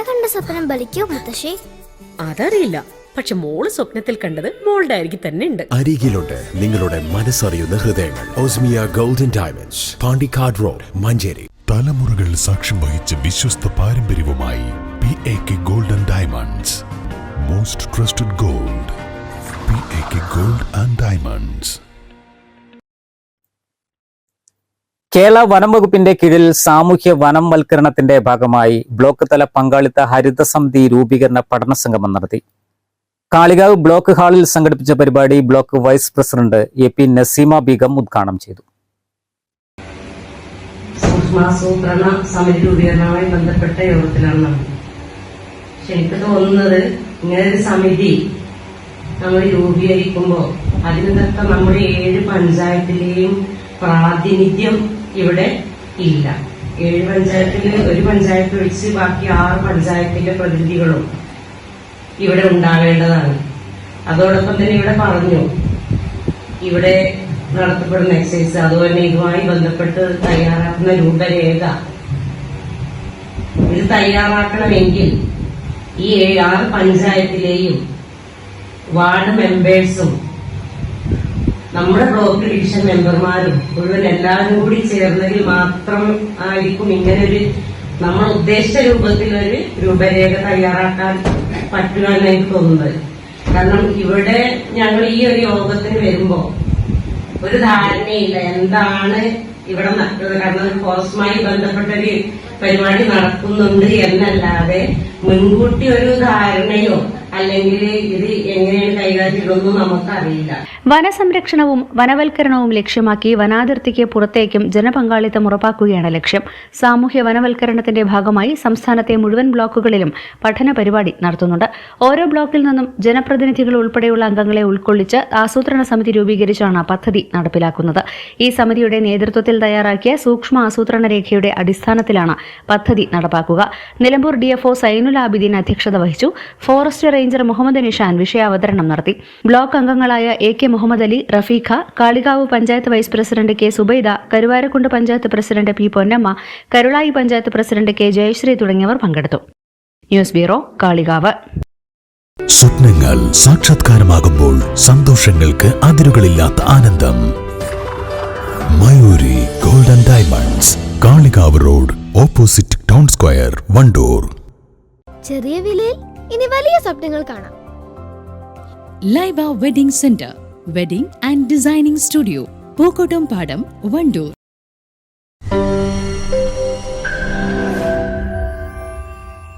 കണ്ട സ്വപ്നം ബലിക്കോ മുത്തശ്ശി? അതറിയില്ല, പക്ഷെ മോള് സ്വപ്നത്തിൽ കണ്ടത് മോളുടെ അരികിൽ തന്നെ ഉണ്ട്. അരികിലുണ്ട് നിങ്ങളുടെ മനസ്സറിയുന്ന ഹൃദയങ്ങൾ. Osmia golden diamonds, Pandikkad road, Manjeri. തലമുറകൾ സാക്ഷ്യം വഹിച്ച വിശ്വസ്ത പാരമ്പര്യവുമായി PAK golden diamonds. Most trusted gold. PAK gold and diamonds. Kerala വനം വകുപ്പിന്റെ കീഴിൽ സാമൂഹ്യ വനംവൽക്കരണത്തിന്റെ ഭാഗമായി ബ്ലോക്ക് തല പങ്കാളിത്ത ഹരിതസമിതി രൂപീകരണ പഠന സംഗമം നടത്തി. കാളികാവ് ബ്ലോക്ക് ഹാളിൽ സംഘടിപ്പിച്ച പരിപാടി block vice president AP Naseema Beegum ഉദ്ഘാടനം ചെയ്തു. സൂക്ഷ്മാസൂത്രണ സമിതി രൂപീകരണവുമായി ബന്ധപ്പെട്ട യോഗത്തിലാണ് നമ്മൾ. എനിക്ക് തോന്നുന്നത് ഇങ്ങനൊരു സമിതി നമ്മൾ രൂപീകരിക്കുമ്പോൾ അതിനകത്ത് നമ്മുടെ 7 പഞ്ചായത്തിലെയും പ്രാതിനിധ്യം ഇവിടെ ഇല്ല. 7 പഞ്ചായത്തിൽ ഒരു പഞ്ചായത്ത് ഒഴിച്ച് ബാക്കി 6 പഞ്ചായത്തിലെ പ്രതിനിധികളും ഇവിടെ ഉണ്ടാവേണ്ടതാണ്. അതോടൊപ്പം തന്നെ ഇവിടെ പറഞ്ഞു, ഇവിടെ നടത്തപ്പെടുന്ന എക്സസൈസ് അതുപോലെ ഇതുമായി ബന്ധപ്പെട്ട് തയ്യാറാക്കുന്ന രൂപരേഖ ഇത് തയ്യാറാക്കണമെങ്കിൽ ഈ 6 പഞ്ചായത്തിലെയും വാർഡ് മെമ്പേഴ്സും നമ്മുടെ ബ്ലോക്ക് ഡിവിഷൻ മെമ്പർമാരും മുഴുവൻ എല്ലാവരും കൂടി ചേർന്നെങ്കിൽ മാത്രം ആയിരിക്കും ഇങ്ങനൊരു നമ്മൾ ഉദ്ദേശിച്ച രൂപത്തിലൊരു രൂപരേഖ തയ്യാറാക്കാൻ പറ്റുക എന്ന് എനിക്ക് തോന്നുന്നത്. കാരണം ഇവിടെ ഞങ്ങൾ ഈ ഒരു യോഗത്തിന് വരുമ്പോ ഒരു ധാരണയില്ല എന്താണ് ഇവിടെ നടക്കുന്നത്. കാരണം ഫോറസ്റ്റുമായി ബന്ധപ്പെട്ടൊരു പരിപാടി നടക്കുന്നുണ്ട് എന്നല്ലാതെ മുൻകൂട്ടി ഒരു ധാരണയോ അല്ലെങ്കിൽ ഇത് എങ്ങനെയാണ് കൈകാര്യം ചെയ്യണമെന്നും നമുക്കറിയില്ല. വനസംരക്ഷണവും വനവൽക്കരണവും ലക്ഷ്യമാക്കി വനാതിർത്തിക്ക് പുറത്തേക്കും ജനപങ്കാളിത്തം ഉറപ്പാക്കുകയാണ് ലക്ഷ്യം. സാമൂഹ്യ വനവൽക്കരണത്തിന്റെ ഭാഗമായി സംസ്ഥാനത്തെ മുഴുവൻ ബ്ലോക്കുകളിലും പഠന പരിപാടി നടത്തുന്നുണ്ട്. ഓരോ ബ്ലോക്കിൽ നിന്നും ജനപ്രതിനിധികൾ ഉൾപ്പെടെയുള്ള അംഗങ്ങളെ ഉൾക്കൊള്ളിച്ച് ആസൂത്രണ സമിതി രൂപീകരിച്ചാണ് പദ്ധതി നടപ്പിലാക്കുന്നത്. ഈ സമിതിയുടെ നേതൃത്വത്തിൽ തയ്യാറാക്കിയ സൂക്ഷ്മ ആസൂത്രണ രേഖയുടെ അടിസ്ഥാനത്തിലാണ് പദ്ധതി നടപ്പാക്കുക. നിലമ്പൂർ DFO സൈനുൽ ആബിദീൻ അധ്യക്ഷത വഹിച്ചു. ഫോറസ്റ്റ് റേഞ്ചർ മുഹമ്മദ് നിഷാൻ വിഷയാവതരണം നടത്തി. ബ്ലോക്ക് അംഗങ്ങളായ AK Muhammad Ali, Rafeeqa, Kalikavu panchayat vice president K Zubaida, Karuvarakundu panchayat president P Ponnamma, Karulai panchayat president K Jayasree തുടങ്ങിയവർ പങ്കെടുത്തു. News bureau, Kalikavu. സ്വപ്നങ്ങൾ സാക്ഷാത്കാരമാകുമ്പോൾ സന്തോഷങ്ങൾക്ക് അതിരുകളില്ലാത്ത ആനന്ദം. Mayoori golden diamonds, Kalikavu road, opposite town square, Wandoor. ചെറിയ വിലയിൽ ഇനി വലിയ സ്വപ്നങ്ങൾ കാണാം. Laiba wedding centre, wedding and designing studio, Pookkottumpadam, Wandoor.